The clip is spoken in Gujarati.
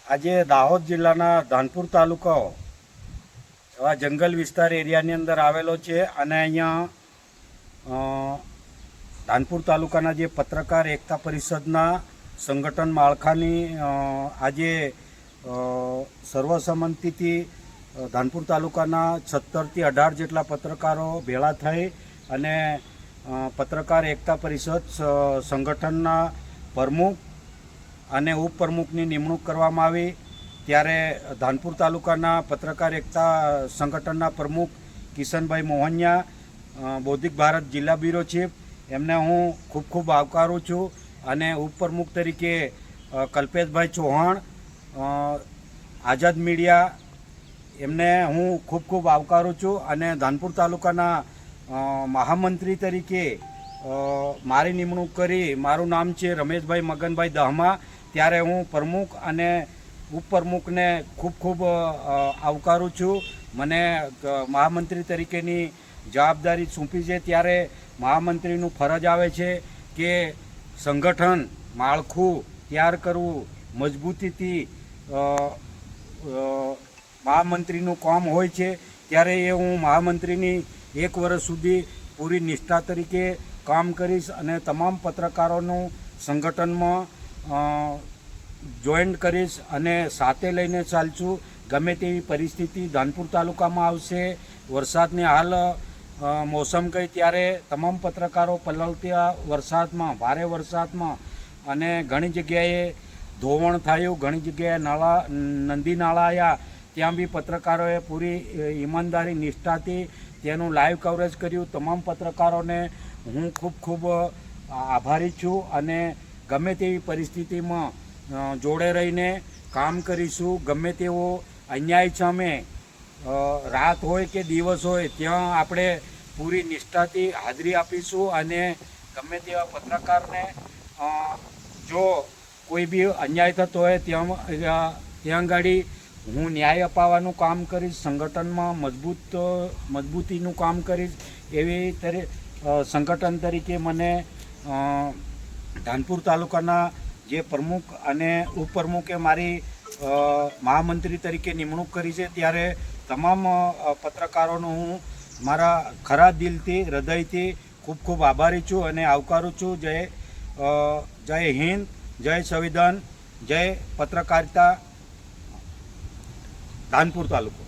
આજે દાહોદ જિલ્લાના ધાનપુર તાલુકો એવા જંગલ વિસ્તાર એરિયાની અંદર આવેલો છે અને અહીંયા ધાનપુર તાલુકાના જે પત્રકાર એકતા પરિષદના સંગઠન માળખાની આજે સર્વસંમતિથી ધાનપુર તાલુકાના 17 થી 18 જેટલા પત્રકારો ભેળા થઈ અને પત્રકાર એકતા પરિષદ સંગઠનના પ્રમુખ અને ઉપપ્રમુખની નિમણૂક કરવામાં આવી। ત્યારે ધાનપુર તાલુકાના પત્રકાર એકતા સંગઠનના પ્રમુખ કિશનભાઈ મોહનિયા, બૌદ્ધિક ભારત જિલ્લા બ્યુરો ચીફ, એમને હું ખૂબ ખૂબ આવકારું છું અને ઉપપ્રમુખ તરીકે કલ્પેશભાઈ ચૌહાણ, આઝાદ મીડિયા, એમને હું ખૂબ ખૂબ આવકારું છું અને ધાનપુર તાલુકાના મહામંત્રી તરીકે મારી નિમણૂક કરી, મારું નામ છે રમેશભાઈ મગનભાઈ દહમા, ત્યારે હું પ્રમુખ અને ઉપપ્રમુખને ખૂબ ખૂબ આવકારું છું। મને મહામંત્રી તરીકેની જવાબદારી સોંપી છે ત્યારે મહામંત્રીનું ફરજ આવે છે કે સંગઠન માળખું તૈયાર કરવું, મજબૂતીથી મહામંત્રીનું કામ હોય છે। ત્યારે એ હું મહામંત્રીની 1 વર્ષ સુધી પૂરી નિષ્ઠા તરીકે કામ કરીશ અને તમામ પત્રકારોનું સંગઠનમાં જોઈન્ટ કરીશ અને સાથે લઈને ચાલશું। ગમે તેવી પરિસ્થિતિ ધાનપુર તાલુકામાં આવશે, વરસાદની હાલ મોસમ ગઈ ત્યારે તમામ પત્રકારો પલળતા વરસાદમાં, ભારે વરસાદમાં અને ઘણી જગ્યાએ ધોવાણ થયું, ઘણી જગ્યાએ નદી નાળા આવ્યા, ત્યાં બી પત્રકારોએ પૂરી ઈમાનદારી નિષ્ઠાથી તેનું લાઈવ કવરેજ કર્યું। તમામ પત્રકારોને હું ખૂબ ખૂબ આભારી છું અને ગમે તેવી પરિસ્થિતિમાં જોડે રહીને કામ કરીશું। ગમે તેવો અન્યાય સામે રાત હોય કે દિવસ હોય ત્યાં આપણે પૂરી નિષ્ઠાથી હાજરી આપીશું અને ગમે તેવા પત્રકારને જો કોઈ બી અન્યાય થતો હોય ત્યાં ગાડી હું ન્યાય અપાવવાનું કામ કરીશ, સંગઠનમાં મજબૂતીનું કામ કરીશ। એવી સંગઠન તરીકે મને ધાનપુર તાલુકાના જે પ્રમુખ અને ઉપપ્રમુખે મારી મહામંત્રી તરીકે નિમણૂક કરી છે ત્યારે તમામ પત્રકારોનો હું મારા ખરા દિલથી, હૃદયથી ખૂબ ખૂબ આભારી છું અને આવકારું છું। જય હિન્દ, જય સંવિધાન, જય પત્રકારિતા, ધાનપુર તાલુકો।